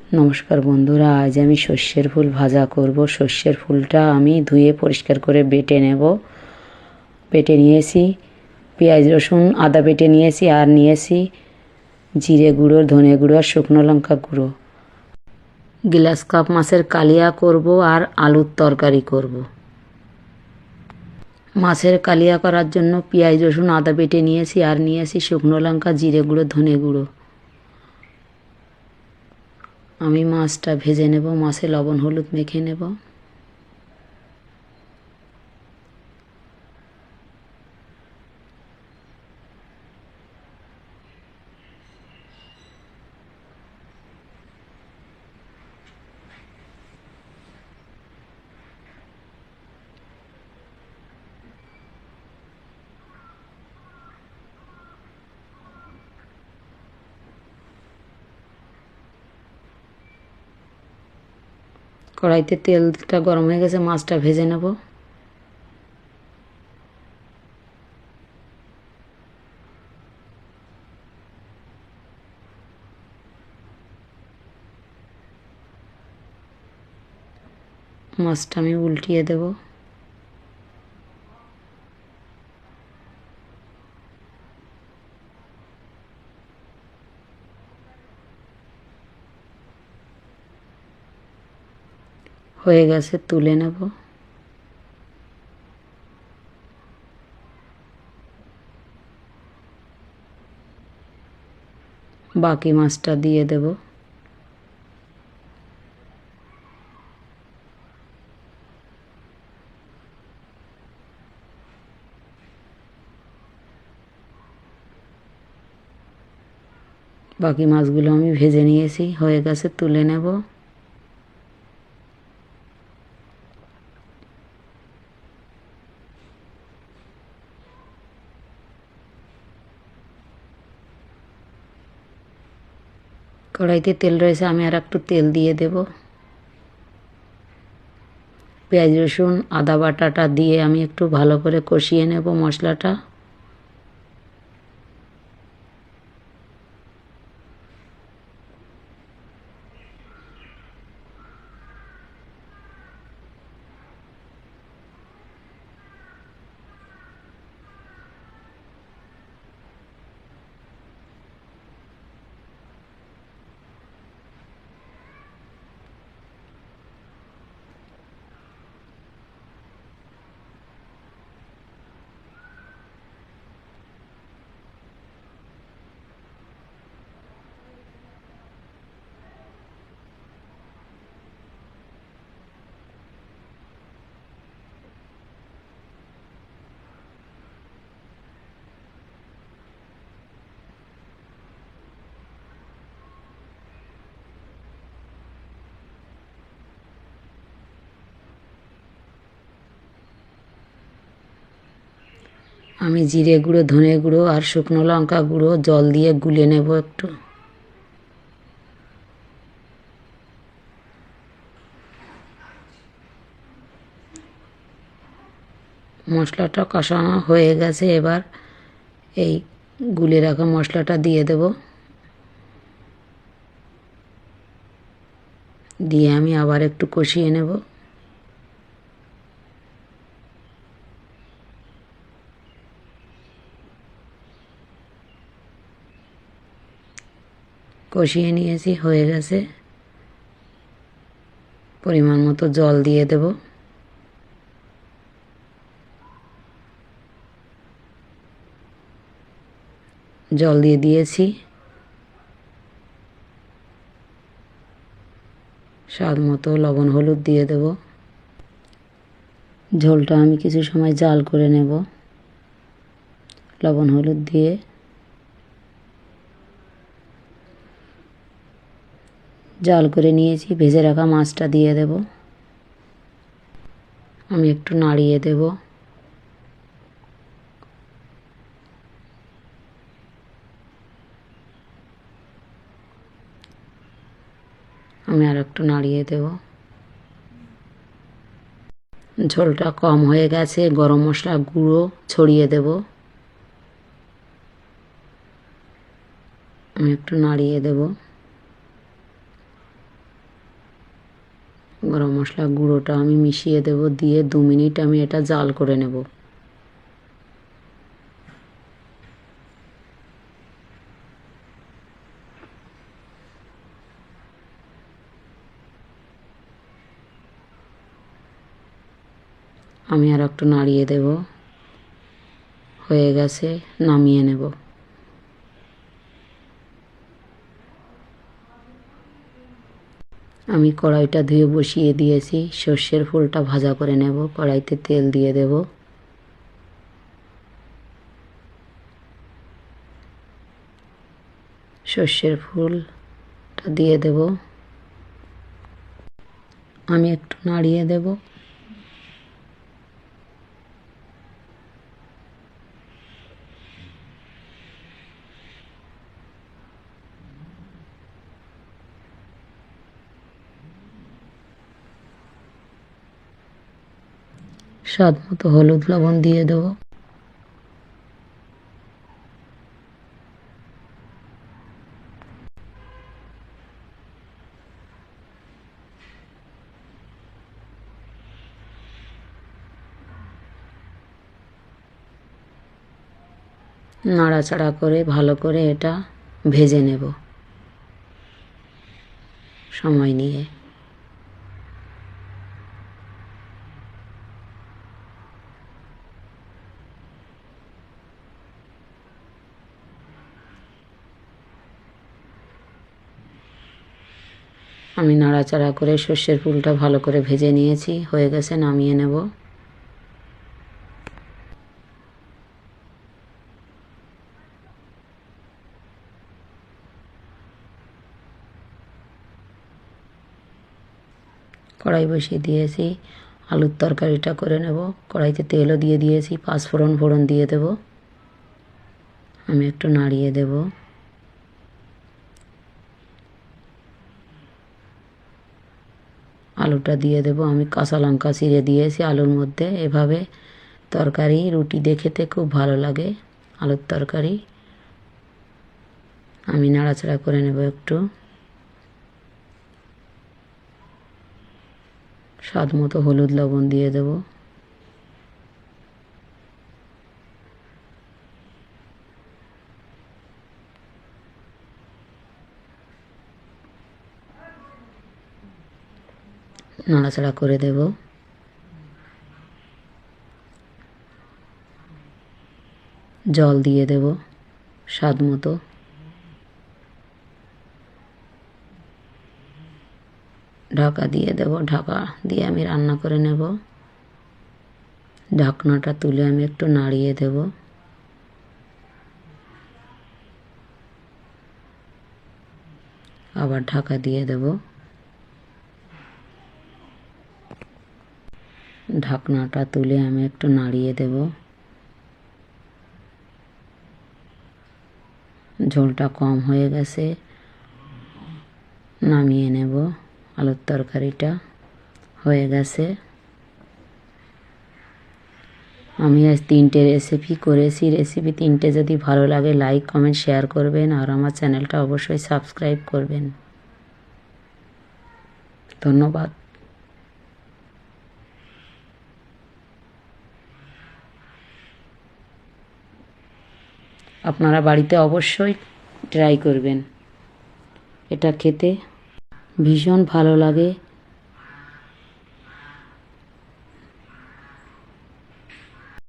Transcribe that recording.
নমস্কার বন্ধুরা, আজ আমি সর্ষের ফুল ভাজা করব। সর্ষের ফুলটা আমি ধুয়ে পরিষ্কার করে বেটে নেব। বেটে নিয়েছি পেঁয়াজ রসুন আদা বেটে নিয়েছি, আর নিয়েছি জিরে গুঁড়ো, ধনে গুঁড়ো আর শুকনো লঙ্কা গুঁড়ো। গ্লাস কাপ মাছের কালিয়া করব আর আলুর তরকারি করব। মাছের কালিয়া করার জন্য পেঁয়াজ রসুন আদা বেটে নিয়েছি, আর নিয়েছি শুকনো লঙ্কা, জিরে গুঁড়ো, ধনে গুঁড়ো। আমি মাছটা ভেজে নেব, মাছে লবণ হলুদ মেখে নেব। কড়াইতে তেলটা গরম হয়ে গেছে, মাছটা ভেজে নেব। মাছটা আমি উল্টিয়ে দেব। হয়ে গেছে, তুলে নেব। বাকি মাছটা দিয়ে দেব। বাকি মাছগুলো আমি ভেজে নিয়েছি, হয়ে গেছে, তুলে নেব। কড়াইতে তেল রয়েছে, আমি আর একটু তেল দিয়ে দেব। পেঁয়াজ রসুন আদা বাটাটা দিয়ে আমি একটু ভালো করে কষিয়ে নেব মশলাটা। আমি জিরে গুঁড়ো, ধনে গুঁড়ো আর শুকনো লঙ্কা গুঁড়ো জল দিয়ে গুলে নেব একটু। মশলাটা কষানো হয়ে গেছে, এবার এই গুলে রাখা মশলাটা দিয়ে দেব। দিয়ে আমি আবার একটু কষিয়ে নেব। কষিয়ে নিয়েছি, হয়ে গেছে। পরিমাণ মতো জল দিয়ে দেব। জল দিয়ে দিয়েছি। স্বাদ মতো লবণ হলুদ দিয়ে দেব। ঝোলটা আমি কিছু সময় জাল করে নেব লবণ হলুদ দিয়ে। জাল করে নিয়েছি, ভেজে রাখা মাছটা দিয়ে দেব। আমি একটু নাড়িয়ে দেব। আমি আর একটু নাড়িয়ে দেব। ঝোলটা কম হয়ে গেছে, গরম মশলা গুঁড়ো ছড়িয়ে দেব। আমি একটু নাড়িয়ে দেব। গরম মশলা গুঁড়োটা আমি মিশিয়ে দেব, দিয়ে 2 মিনিট আমি এটা জাল করে নেব। আমি আর একটু নাড়িয়ে দেব। হয়ে গেছে, নামিয়ে নেব। আমি কড়াইটা ধুয়ে বসিয়ে দিয়েছি, সর্ষের ফুলটা ভাজা করে নেব। কড়াইতে তেল দিয়ে দেব। সর্ষের ফুলটা দিয়ে দেব। আমি একটু নাড়িয়ে দেব। স্বাদ মতো হলুদ লবণ দিয়ে দেব। নাড়াচাড়া করে ভালো করে এটা ভেজে নেব সময় নিয়ে। আমি নাড়াচাড়া করে সর্ষের ফুলটা ভালো করে ভেজে নিয়েছি, হয়ে গেছে, নামিয়ে নেব। কড়াই বসিয়ে দিয়েছি, আলুর তরকারিটা করে নেব। কড়াইতে তেলও দিয়ে দিয়েছি, 5 ফোড়ন দিয়ে দেব। আমি একটু নাড়িয়ে দেব। আলুটা দিয়ে দেব। আমি কাঁচা লঙ্কা চিড়ে দিয়েছি আলুর মধ্যে। এভাবে তরকারি রুটি দিয়ে খেতে খুব ভালো লাগে, আলুর তরকারি। আমি নাড়াচাড়া করে নেব একটু। স্বাদ মতো হলুদ লবণ দিয়ে দেব। নাড়াচাড়া করে দেব। জল দিয়ে দেব স্বাদ মতো। ঢাকা দিয়ে দেব। ঢাকা দিয়ে আমি রান্না করে নেব। ঢাকনাটা তুলে আমি একটু নাড়িয়ে দেব। আবার ঢাকা দিয়ে দেব। ঢাকনাটা তুলে আমি একটু নাড়িয়ে দেব। ঝোলটা কম হয়ে গেছে, নামিয়ে নেব। আলুর তরকারিটা হয়ে গেছে। আমি আজ 3টে রেসিপি করেছি। রেসিপি 3টে যদি ভালো লাগে লাইক কমেন্ট শেয়ার করবেন, আর আমার চ্যানেলটা অবশ্যই সাবস্ক্রাইব করবেন। ধন্যবাদ। আপনারা বাড়িতে অবশ্যই ট্রাই করবেন। এটা খেতে ভীষণ ভালো লাগে।